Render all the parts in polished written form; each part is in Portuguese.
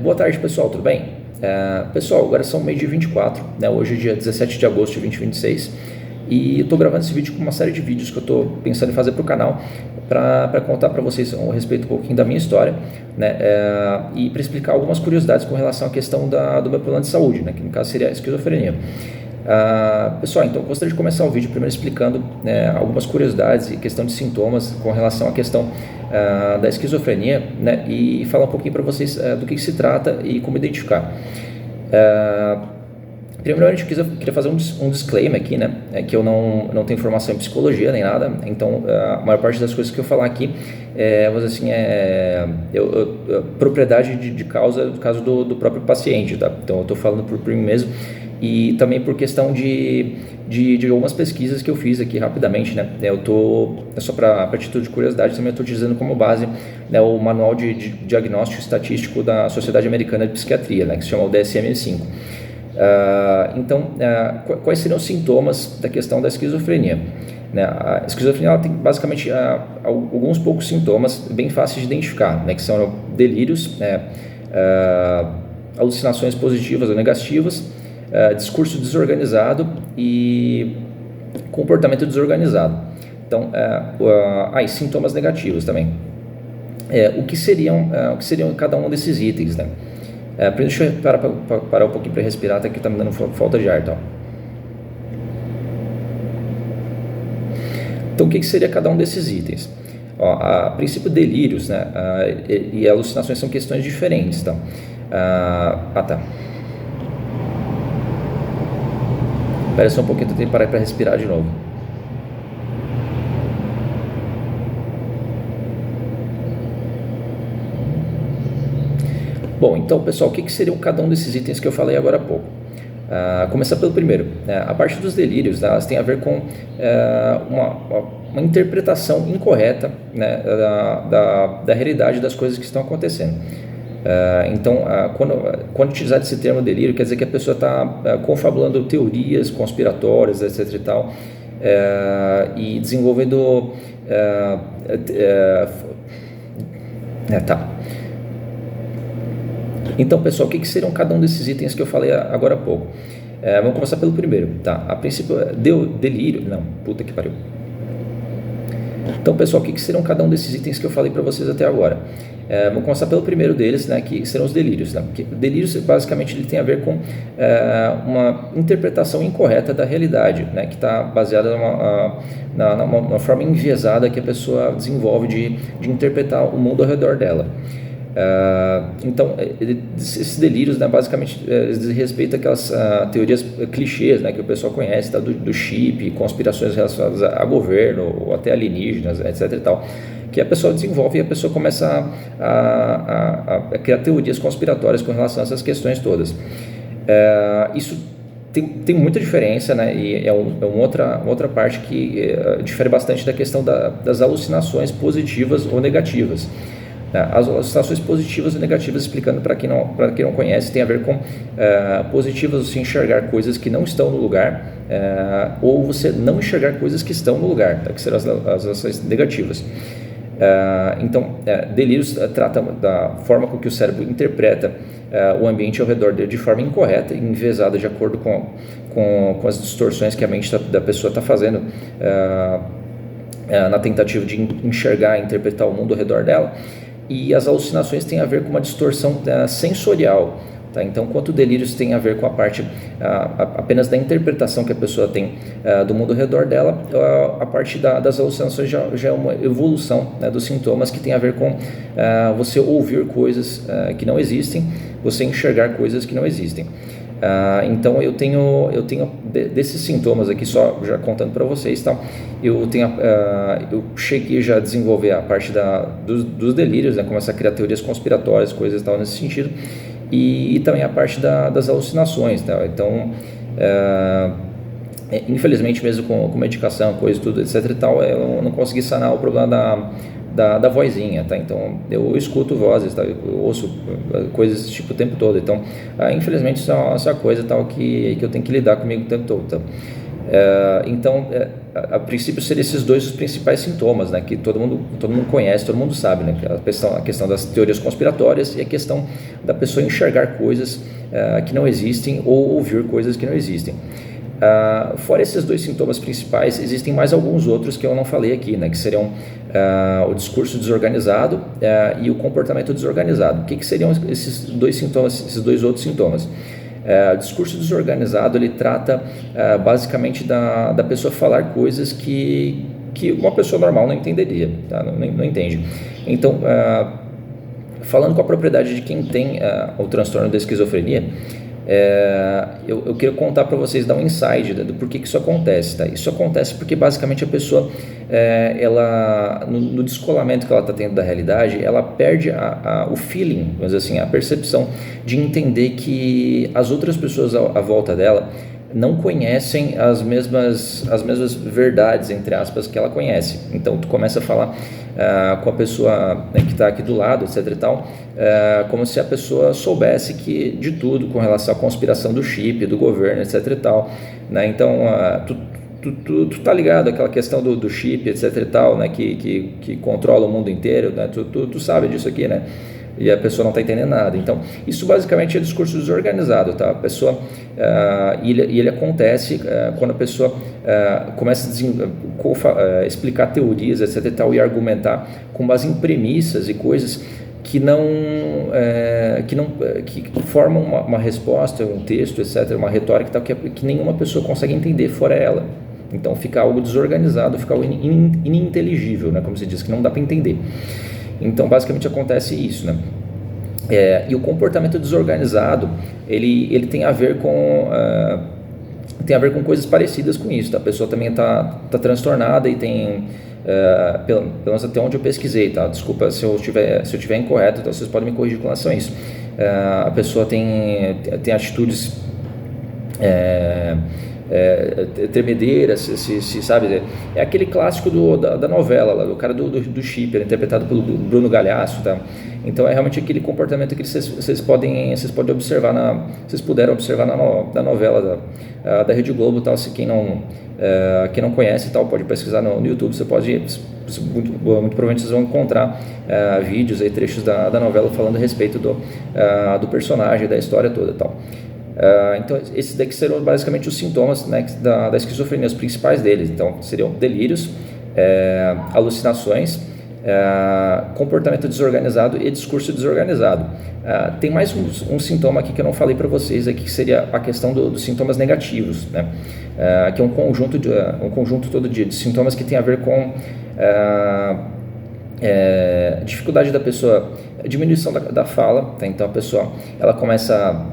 Boa tarde, pessoal, tudo bem? Pessoal, agora são meio-dia 24, né? Hoje é dia 17 de agosto de 2026 e eu estou gravando esse vídeo com uma série de vídeos que eu estou pensando em fazer para o canal para contar para vocês a respeito um pouquinho da minha história, né? E para explicar algumas curiosidades com relação à questão do meu plano de saúde, né? Que no caso seria a esquizofrenia. Pessoal, então eu gostaria de começar o vídeo primeiro explicando algumas curiosidades e questão de sintomas com relação à questão da esquizofrenia, né, e falar um pouquinho para vocês do que se trata e como identificar. Primeiramente, eu queria fazer um disclaimer aqui, né, que eu não tenho formação em psicologia nem nada, então a maior parte das coisas que eu falar aqui vamos dizer assim, propriedade de causa do caso do próprio paciente, tá? Então eu estou falando por mim mesmo e também por questão de algumas pesquisas que eu fiz aqui rapidamente, né? Só para título de curiosidade, também eu estou utilizando como base, né, o Manual de Diagnóstico Estatístico da Sociedade Americana de Psiquiatria, né, que se chama o DSM-5. Então, quais seriam os sintomas da questão da esquizofrenia? Né? A esquizofrenia ela tem basicamente alguns poucos sintomas bem fáceis de identificar, né, que são delírios, alucinações positivas ou negativas, discurso desorganizado e comportamento desorganizado. Então, e sintomas negativos também. O que seriam cada um desses itens, né? Deixa eu parar um pouquinho para respirar, até que está me dando falta de ar, tá? Então, o que seria cada um desses itens? A princípio, delírios, né, e alucinações são questões diferentes, tá? Tá. Espera só um pouquinho, eu tenho que parar para respirar de novo. Bom, então, pessoal, o que seriam cada um desses itens que eu falei agora há pouco? Começar pelo primeiro. A parte dos delírios, né, elas têm a ver com uma interpretação incorreta, né, da realidade das coisas que estão acontecendo. Então, quando utilizar esse termo delírio, quer dizer que a pessoa está confabulando teorias conspiratórias, etc. e tal, e desenvolvendo. Tá. Então, pessoal, o que seriam cada um desses itens que eu falei agora há pouco? Vamos começar pelo primeiro, tá? A princípio, delírio. Não, puta que pariu. Então, pessoal, o que seriam cada um desses itens que eu falei para vocês até agora? Vamos começar pelo primeiro deles, né, que serão os delírios, né? Porque delírios, basicamente, ele tem a ver com uma interpretação incorreta da realidade, né, que está baseada numa forma enviesada que a pessoa desenvolve de interpretar o mundo ao redor dela. Então, esses delírios, né, basicamente, eles respeitam aquelas teorias clichês, né, que o pessoal conhece, tá, do chip, conspirações relacionadas a governo ou até alienígenas, etc. e tal, que a pessoa desenvolve e a pessoa começa a criar teorias conspiratórias com relação a essas questões todas. Isso tem muita diferença, né, e uma outra parte que difere bastante da questão das alucinações positivas ou negativas. As alucinações positivas e negativas, explicando para quem não conhece, tem a ver com positivas, você enxergar coisas que não estão no lugar, ou você não enxergar coisas que estão no lugar, tá? Que serão as alucinações negativas. Então, delírios tratam da forma com que o cérebro interpreta o ambiente ao redor dele de forma incorreta e enviesada de acordo com as distorções que a mente da pessoa está fazendo na tentativa de enxergar e interpretar o mundo ao redor dela. E as alucinações têm a ver com uma distorção sensorial, tá? Então, enquanto delírios tem a ver com a parte apenas da interpretação que a pessoa tem do mundo ao redor dela, a parte das alucinações já é uma evolução, né, dos sintomas que tem a ver com você ouvir coisas que não existem, você enxergar coisas que não existem. Então eu tenho desses sintomas aqui, só já contando para vocês, tá? Eu cheguei já a desenvolver a parte dos delírios, né? Começar a criar teorias conspiratórias, coisas e tal nesse sentido, e também a parte das alucinações, tá? Então, infelizmente mesmo com medicação, coisa tudo, etc e tal, eu não consegui sanar o problema da vozinha, tá? Então eu escuto vozes, tá? Eu ouço coisas desse tipo o tempo todo. Então, infelizmente isso é uma coisa tal que eu tenho que lidar comigo o tempo todo, tá? Então, a princípio seriam esses dois os principais sintomas, né, que todo mundo conhece, todo mundo sabe, né, a questão das teorias conspiratórias e a questão da pessoa enxergar coisas que não existem ou ouvir coisas que não existem. Fora esses dois sintomas principais, existem mais alguns outros que eu não falei aqui, né, que seriam o discurso desorganizado e o comportamento desorganizado. O que seriam esses dois sintomas, esses dois outros sintomas? O discurso desorganizado, ele trata basicamente da pessoa falar coisas que uma pessoa normal não entenderia, tá? Não entende. Então, falando com a propriedade de quem tem o transtorno da esquizofrenia, eu queria contar para vocês, dar um insight do porquê que isso acontece, tá? Isso acontece porque basicamente a pessoa, ela, no descolamento que ela está tendo da realidade, ela perde o feeling, vamos dizer assim, a percepção de entender que as outras pessoas à volta dela não conhecem as mesmas verdades, entre aspas, que ela conhece. Então tu começa a falar com a pessoa, né, que está aqui do lado, etc e tal, como se a pessoa soubesse de tudo com relação à conspiração do chip, do governo, etc e tal, né? Então tu tá ligado àquela questão do chip, etc e tal, né, que controla o mundo inteiro, né? Tu sabe disso aqui, né? E a pessoa não está entendendo nada. Então, isso basicamente é discurso desorganizado, tá? A pessoa, ele acontece quando a pessoa começa a explicar teorias, etc. e tal, e argumentar com base em premissas e coisas que formam uma resposta, um texto, etc., uma retórica tal, que nenhuma pessoa consegue entender fora ela. Então, fica algo desorganizado, fica algo ininteligível, né? Como se diz, que não dá para entender. Então, basicamente acontece isso, né? E o comportamento desorganizado, ele tem a ver com coisas parecidas com isso, tá? A pessoa também está transtornada e tem, pelo menos até onde eu pesquisei, tá? Desculpa se eu estiver incorreto, então vocês podem me corrigir com relação a isso. A pessoa tem atitudes tremedeiras, se sabe, é aquele clássico da novela lá, do cara do chip, interpretado pelo Bruno Galhaço, tá? Então é realmente aquele comportamento que vocês podem observar vocês puderam observar na novela da Rede Globo, tal. Se quem não conhece, tal, pode pesquisar no YouTube, muito provavelmente vocês vão encontrar vídeos aí, trechos da novela falando a respeito do personagem, da história toda, tal. Então esses daqui serão basicamente os sintomas, né, da esquizofrenia, os principais deles. Então seriam delírios, alucinações, comportamento desorganizado e discurso desorganizado. Tem mais um sintoma aqui que eu não falei para vocês aqui, que seria a questão dos sintomas negativos, né? Que é um conjunto todo de sintomas que tem a ver com dificuldade da pessoa, diminuição da fala, tá? Então a pessoa, ela começa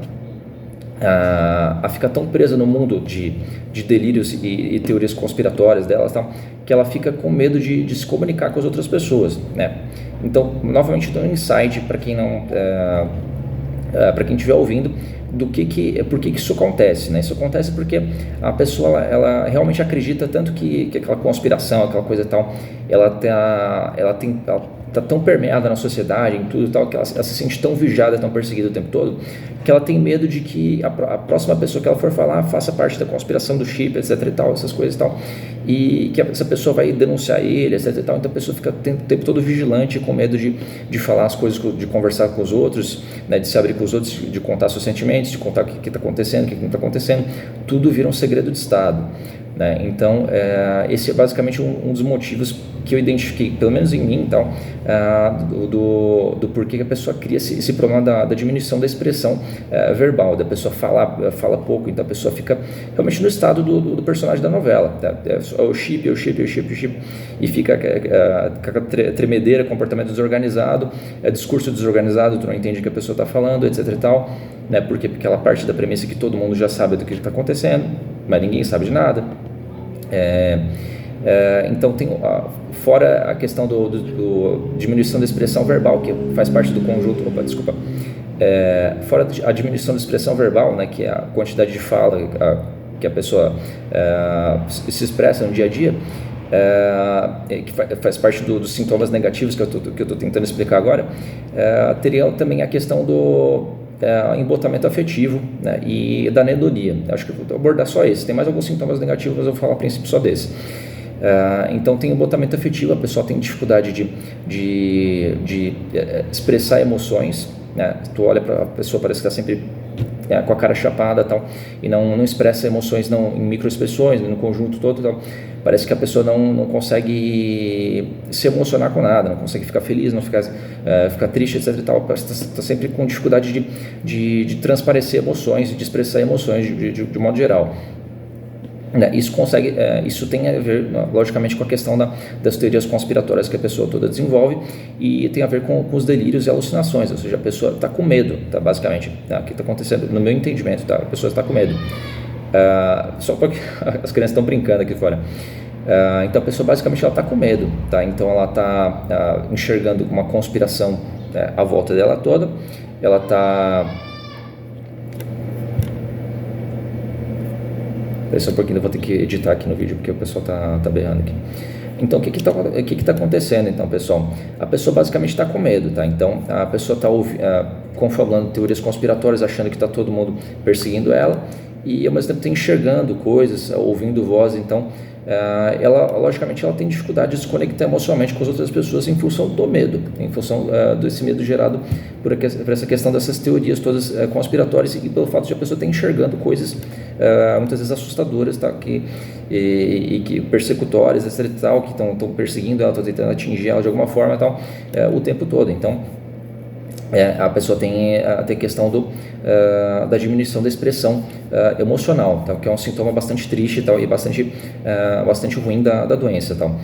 a ficar tão presa no mundo de delírios e teorias conspiratórias delas, tá? Que ela fica com medo de se comunicar com as outras pessoas, né? Então, novamente, dou um insight para quem para quem estiver ouvindo, por que isso acontece, né? Isso acontece porque a pessoa ela realmente acredita tanto que aquela conspiração, aquela coisa tal, ela tá tão permeada na sociedade, em tudo e tal, que ela se sente tão vigiada, tão perseguida o tempo todo, que ela tem medo de que a próxima pessoa que ela for falar faça parte da conspiração do chip, etc e tal, essas coisas e tal, e que essa pessoa vai denunciar ele, etc e tal. Então a pessoa fica o tempo todo vigilante, com medo de falar as coisas, de conversar com os outros, né, de se abrir com os outros, de contar seus sentimentos, de contar o que está acontecendo, o que não está acontecendo. Tudo vira um segredo de Estado, né? Então esse é basicamente um dos motivos que eu identifiquei, pelo menos em mim, então, do porquê que a pessoa cria esse problema da diminuição da expressão verbal, da pessoa fala pouco. Então a pessoa fica realmente no estado do personagem da novela, tá? O chip, e fica com a tremedeira, comportamento desorganizado, discurso desorganizado, tu não entende o que a pessoa está falando, etc e tal, né? Porque ela parte da premissa que todo mundo já sabe do que está acontecendo, mas ninguém sabe de nada. Então tem fora a questão do diminuição da expressão verbal, que faz parte do conjunto, fora a diminuição da expressão verbal, né, que é a quantidade de fala que a pessoa se expressa no dia a dia, que faz parte dos sintomas negativos que eu estou tentando explicar agora. Teria também a questão embotamento afetivo, né, e da anedonia. Acho que eu vou abordar só esse. Tem mais alguns sintomas negativos, mas eu vou falar a princípio só desse. Então tem embotamento afetivo, a pessoa tem dificuldade de expressar emoções, né? Tu olha para a pessoa, parece que está sempre com a cara chapada, tal, e não expressa emoções em microexpressões, no conjunto todo, tal. Parece que a pessoa não consegue se emocionar com nada, não consegue ficar feliz, não ficar triste, etc e tal. Está sempre com dificuldade de transparecer emoções, de expressar emoções de modo geral. Isso tem a ver, logicamente, com a questão das teorias conspiratórias que a pessoa toda desenvolve, e tem a ver com os delírios e alucinações, ou seja, a pessoa está com medo, tá, basicamente, tá, o que está acontecendo, no meu entendimento, tá, a pessoa está com medo, só porque as crianças estão brincando aqui fora. Então a pessoa basicamente está com medo, tá? Então ela está enxergando uma conspiração, à volta dela toda, ela está... Só um pouquinho, eu vou ter que editar aqui no vídeo porque o pessoal tá berrando aqui. Então o que tá acontecendo, então, pessoal? A pessoa basicamente está com medo, tá? Então a pessoa está confabulando teorias conspiratórias, achando que está todo mundo perseguindo ela, e ao mesmo tempo está enxergando coisas, ouvindo vozes. Então ela, logicamente, ela tem dificuldade de se conectar emocionalmente com as outras pessoas em função do medo, em função desse medo gerado por essa questão dessas teorias todas conspiratórias, e pelo fato de a pessoa estar enxergando coisas muitas vezes assustadoras, tá? Que persecutórias, etc, tal, que estão perseguindo ela, estão tentando atingir ela de alguma forma, tal, o tempo todo. Então a pessoa tem a questão da diminuição da expressão emocional, tá? Que é um sintoma bastante triste, tal, e bastante ruim da doença, tal.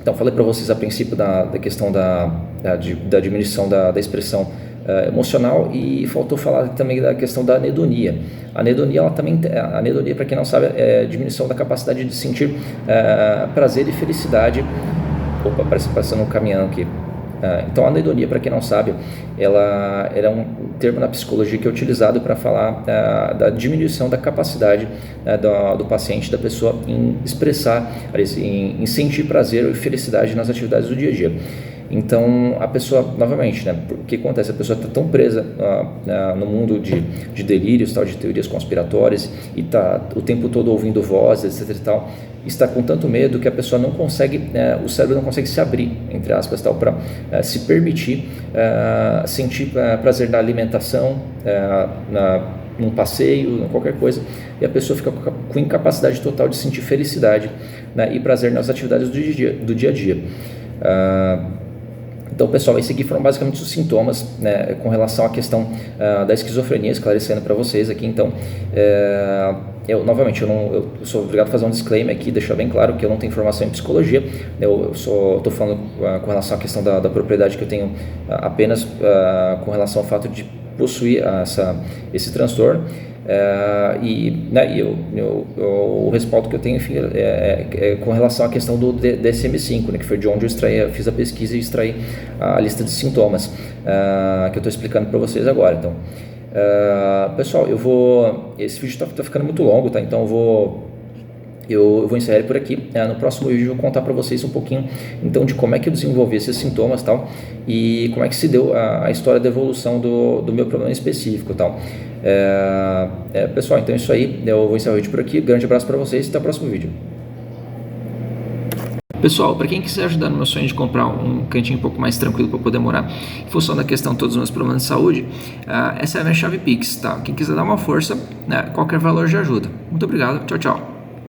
Então falei para vocês a princípio da questão da diminuição da expressão emocional, e faltou falar também da questão da anedonia. A anedonia, para quem não sabe, é diminuição da capacidade de sentir prazer e felicidade. Opa, parece passando um caminhão aqui. Então a anedonia, para quem não sabe, ela é um termo na psicologia que é utilizado para falar da diminuição da capacidade do paciente, da pessoa, em expressar, em sentir prazer e felicidade nas atividades do dia a dia. Então a pessoa, novamente, né, o que acontece? A pessoa está tão presa no mundo de delírios, tal, de teorias conspiratórias, e está o tempo todo ouvindo vozes, etc e tal, está com tanto medo que a pessoa não consegue, o cérebro não consegue se abrir, entre aspas, tal, para se permitir sentir prazer na alimentação, num passeio, em qualquer coisa, e a pessoa fica com incapacidade total de sentir felicidade, né, e prazer nas atividades do dia a dia. Então, pessoal, esses aqui foram basicamente os sintomas, né, com relação à questão da esquizofrenia, esclarecendo para vocês aqui. Então, novamente, eu sou obrigado a fazer um disclaimer aqui, deixar bem claro que eu não tenho formação em psicologia. Eu estou falando com relação à questão da propriedade que eu tenho apenas com relação ao fato de possuir esse transtorno. O respaldo que eu tenho, enfim, com relação à questão do DSM-5, né, que foi de onde eu fiz a pesquisa e extraí a lista de sintomas que eu estou explicando para vocês agora. Então, pessoal, esse vídeo está ficando muito longo, tá? Então eu vou encerrar por aqui. No próximo vídeo eu vou contar para vocês um pouquinho, então, de como é que eu desenvolvi esses sintomas, tal, e como é que se deu a história da evolução do meu problema específico, tal. Pessoal, então é isso aí. Eu vou encerrar o vídeo por aqui. Grande abraço para vocês e até o próximo vídeo. Pessoal, para quem quiser ajudar no meu sonho de comprar um cantinho um pouco mais tranquilo para poder morar, em função da questão de todos os meus problemas de saúde, essa é a minha chave Pix, tá? Quem quiser dar uma força, né, qualquer valor já ajuda. Muito obrigado, tchau, tchau.